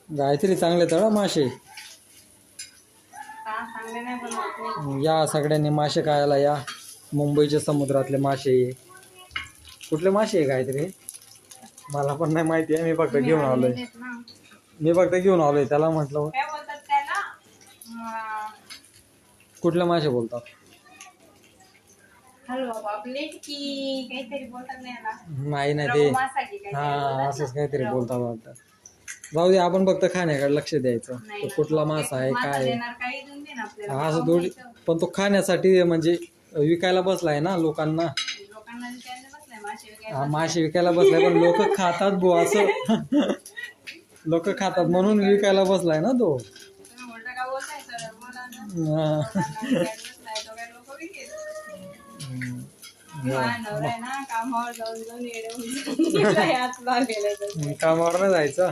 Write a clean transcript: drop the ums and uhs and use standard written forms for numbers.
गायत्री चांगले तळ मासे. हा चांगले नाही बनवत. या सगळ्यांनी मासे खायला या. मुंबईच्या समुद्रातले मासे. कुठले मासे आहे गायत्री? मला पण नाही माहिती आहे. मी फक्त घेऊन आलोय. त्याला म्हटलं काय बोलतात त्याला? कुठले मासे बोलतात? हलवा पापलेट की काहीतरी बोलतात नाही ते हा असंच काहीतरी बोलतात वाटतं. जाऊ दे, आपण फक्त खाण्याकडे लक्ष द्यायचं. तो कुठला मासा आहे काय असं थोडी. पण तो खाण्यासाठी म्हणजे विकायला बसलाय ना लोकांना. हा मासे विकायला बसलाय, पण लोक खातात बो असं. लोक खातात म्हणून विकायला बसलाय ना तो. कामावर नाही जायचं.